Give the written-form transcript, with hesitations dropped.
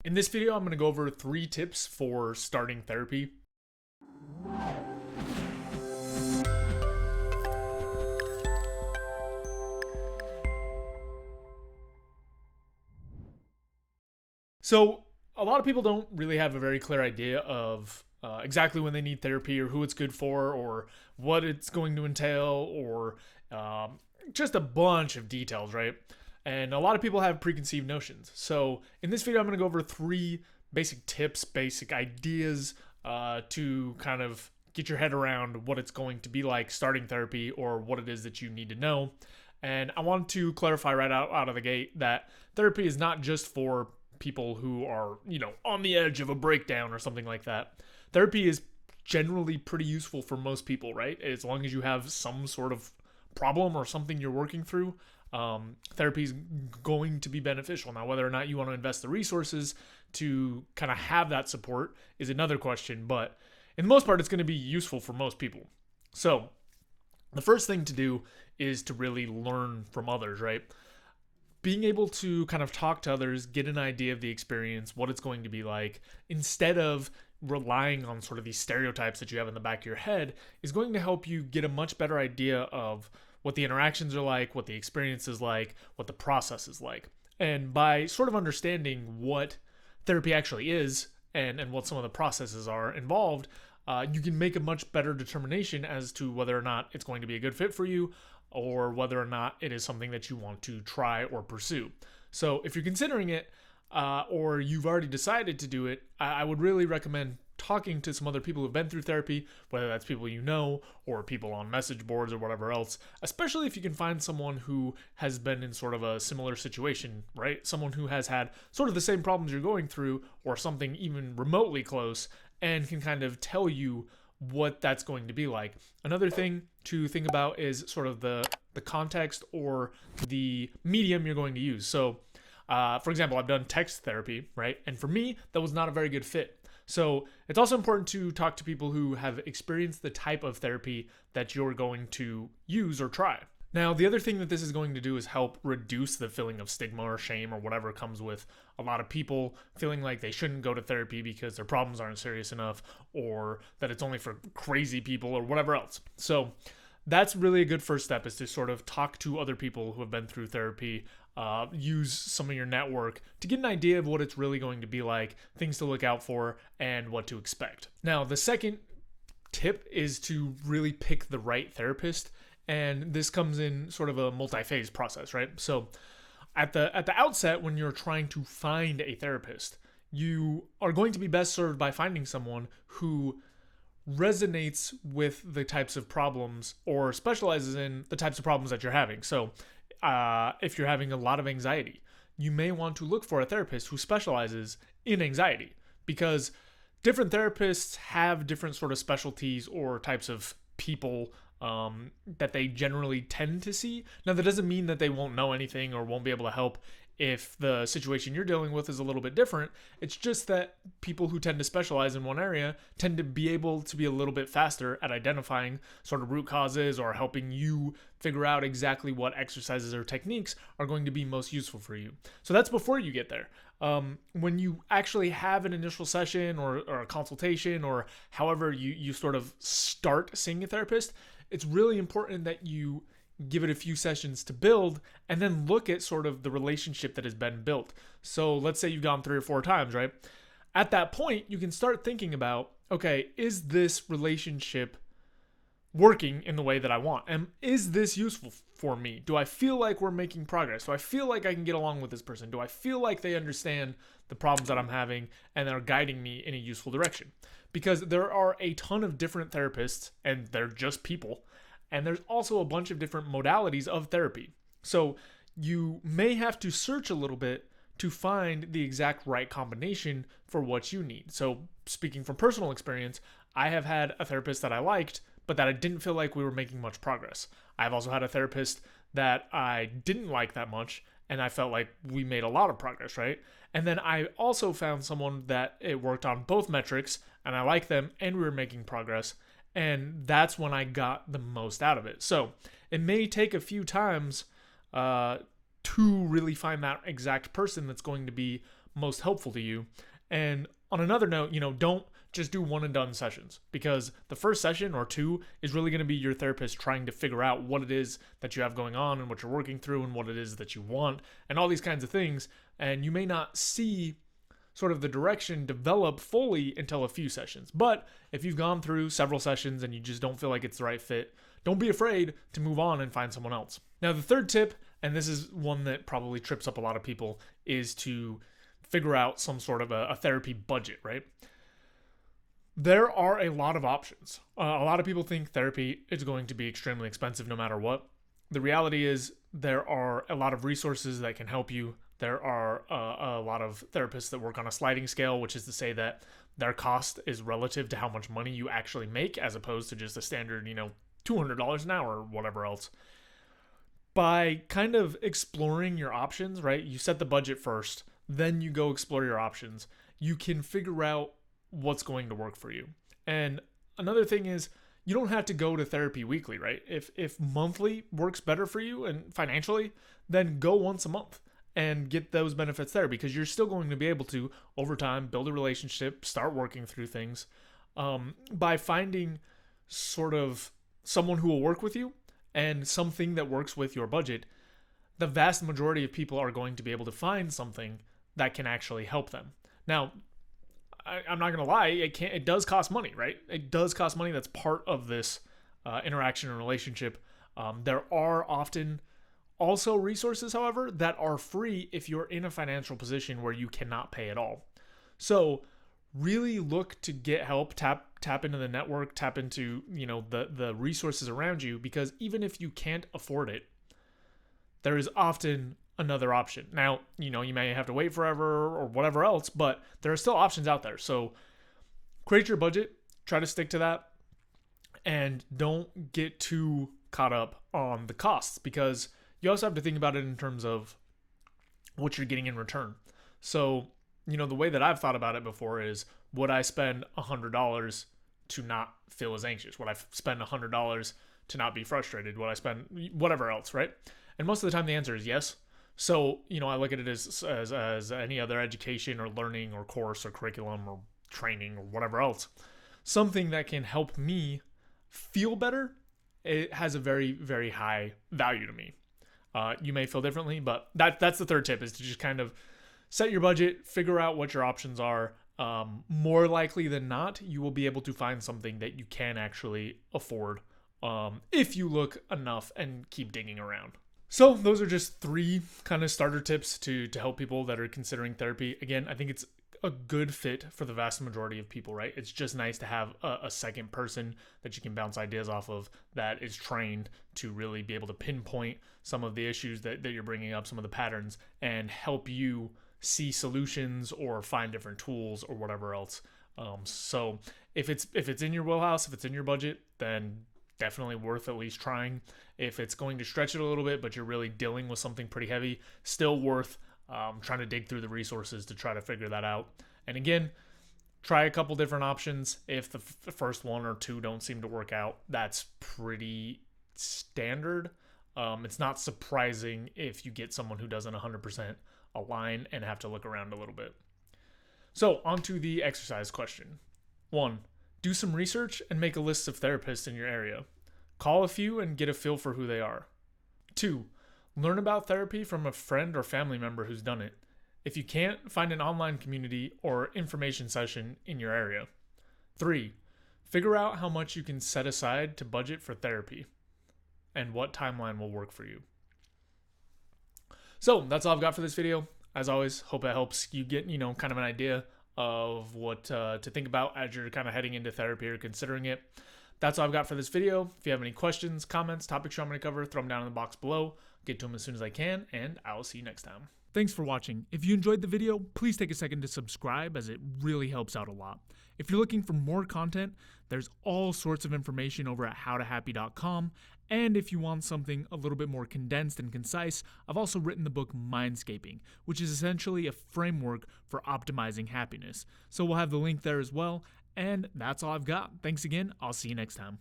In this video, I'm going to go over 3 tips for starting therapy. So, a lot of people don't really have a very clear idea of exactly when they need therapy or who it's good for or what it's going to entail or just a bunch of details, right? And a lot of people have preconceived notions. So, in this video, I'm going to go over 3 basic tips, basic ideas to kind of get your head around what it's going to be like starting therapy or what it is that you need to know. And I want to clarify right out of the gate that therapy is not just for people who are, on the edge of a breakdown or something like that. Therapy is generally pretty useful for most people, right? As long as you have some sort of problem or something you're working through, therapy is going to be beneficial. Now, whether or not you want to invest the resources to kind of have that support is another question, but in the most part, it's going to be useful for most people. So, the first thing to do is to really learn from others, right? Being able to kind of talk to others, get an idea of the experience, what it's going to be like, instead of relying on sort of these stereotypes that you have in the back of your head, is going to help you get a much better idea of what the interactions are like, what the experience is like, what the process is like. And by sort of understanding what therapy actually is and what some of the processes are involved, you can make a much better determination as to whether or not it's going to be a good fit for you or whether or not it is something that you want to try or pursue. So if you're considering it or you've already decided to do it, I would really recommend talking to some other people who've been through therapy, whether that's people you know or people on message boards or whatever else, especially if you can find someone who has been in sort of a similar situation, right? Someone who has had sort of the same problems you're going through or something even remotely close and can kind of tell you what that's going to be like. Another thing to think about is sort of the context or the medium you're going to use. So, for example, I've done text therapy, right? And for me, that was not a very good fit. So it's also important to talk to people who have experienced the type of therapy that you're going to use or try. Now, the other thing that this is going to do is help reduce the feeling of stigma or shame or whatever comes with a lot of people feeling like they shouldn't go to therapy because their problems aren't serious enough or that it's only for crazy people or whatever else. So that's really a good first step, is to sort of talk to other people who have been through therapy, use some of your network to get an idea of what it's really going to be like, things to look out for, and what to expect. Now, the second tip is to really pick the right therapist. And this comes in sort of a multi-phase process, right? So at the outset, when you're trying to find a therapist, you are going to be best served by finding someone who resonates with the types of problems or specializes in the types of problems that you're having. So if you're having a lot of anxiety, you may want to look for a therapist who specializes in anxiety, because different therapists have different sort of specialties or types of people that they generally tend to see. Now, that doesn't mean that they won't know anything or won't be able to help if the situation you're dealing with is a little bit different. It's just that people who tend to specialize in one area tend to be able to be a little bit faster at identifying sort of root causes or helping you figure out exactly what exercises or techniques are going to be most useful for you. So that's before you get there. When you actually have an initial session or a consultation, or however you sort of start seeing a therapist, it's really important that you give it a few sessions to build and then look at sort of the relationship that has been built. So let's say you've gone 3 or 4 times, right? At that point, you can start thinking about, okay, is this relationship working in the way that I want? And is this useful for me? Do I feel like we're making progress? Do I feel like I can get along with this person? Do I feel like they understand the problems that I'm having and are guiding me in a useful direction? Because there are a ton of different therapists, and they're just people. And there's also a bunch of different modalities of therapy. So you may have to search a little bit to find the exact right combination for what you need. So speaking from personal experience, I have had a therapist that I liked, but that I didn't feel like we were making much progress. I've also had a therapist that I didn't like that much, and I felt like we made a lot of progress, right? And then I also found someone that it worked on both metrics, and I liked them, and we were making progress. And that's when I got the most out of it. So it may take a few times to really find that exact person that's going to be most helpful to you. And on another note, don't just do one and done sessions, because the first session or two is really going to be your therapist trying to figure out what it is that you have going on and what you're working through and what it is that you want and all these kinds of things. And you may not see sort of the direction develop fully until a few sessions. But if you've gone through several sessions and you just don't feel like it's the right fit, don't be afraid to move on and find someone else. Now, the third tip, and this is one that probably trips up a lot of people, is to figure out some sort of a therapy budget, right? There are a lot of options. A lot of people think therapy is going to be extremely expensive no matter what. The reality is there are a lot of resources that can help you. There are a lot of therapists that work on a sliding scale, which is to say that their cost is relative to how much money you actually make, as opposed to just a standard, $200 an hour or whatever else. By kind of exploring your options, right? You set the budget first, then you go explore your options. You can figure out what's going to work for you. And another thing is, you don't have to go to therapy weekly, right? If monthly works better for you and financially, then go once a month and get those benefits there, because you're still going to be able to, over time, build a relationship, start working through things by finding sort of someone who will work with you and something that works with your budget. The vast majority of people are going to be able to find something that can actually help them. Now, I'm not going to lie, it does cost money, right? It does cost money. That's part of this interaction and relationship. There are often also resources, however, that are free if you're in a financial position where you cannot pay at all. So really look to get help, tap into the network, tap into, the resources around you, because even if you can't afford it, there is often another option. Now, you may have to wait forever or whatever else, but there are still options out there. So create your budget, try to stick to that, and don't get too caught up on the costs, because you also have to think about it in terms of what you're getting in return. So, the way that I've thought about it before is, would I spend $100 to not feel as anxious? Would I spend $100 to not be frustrated? Would I spend whatever else, right? And most of the time the answer is yes. So, I look at it as any other education or learning or course or curriculum or training or whatever else. Something that can help me feel better, it has a very, very high value to me. You may feel differently, but that's the third tip, is to just kind of set your budget, figure out what your options are. More likely than not, you will be able to find something that you can actually afford if you look enough and keep digging around. So those are just 3 kind of starter tips to help people that are considering therapy. Again, I think it's a good fit for the vast majority of people, right? It's just nice to have a second person that you can bounce ideas off of, that is trained to really be able to pinpoint some of the issues that you're bringing up, some of the patterns, and help you see solutions or find different tools or whatever else. So if it's in your wheelhouse, if it's in your budget, then definitely worth at least trying. If it's going to stretch it a little bit, but you're really dealing with something pretty heavy, still worth trying to dig through the resources to try to figure that out. And again, try a couple different options. If the first 1 or 2 don't seem to work out, that's pretty standard. It's not surprising if you get someone who doesn't 100% align and have to look around a little bit. So on to the exercise question. 1, do some research and make a list of therapists in your area. Call a few and get a feel for who they are. 2, learn about therapy from a friend or family member who's done it. If you can't, find an online community or information session in your area. 3, figure out how much you can set aside to budget for therapy and what timeline will work for you. So that's all I've got for this video. As always, hope it helps you get, kind of an idea of what to think about as you're kind of heading into therapy or considering it. That's all I've got for this video. If you have any questions, comments, topics you want me to cover, throw them down in the box below. Get to them as soon as I can, and I will see you next time. Thanks for watching. If you enjoyed the video, please take a second to subscribe, as it really helps out a lot. If you're looking for more content, there's all sorts of information over at howtohappy.com. And if you want something a little bit more condensed and concise, I've also written the book Mindscaping, which is essentially a framework for optimizing happiness. So we'll have the link there as well. And that's all I've got. Thanks again. I'll see you next time.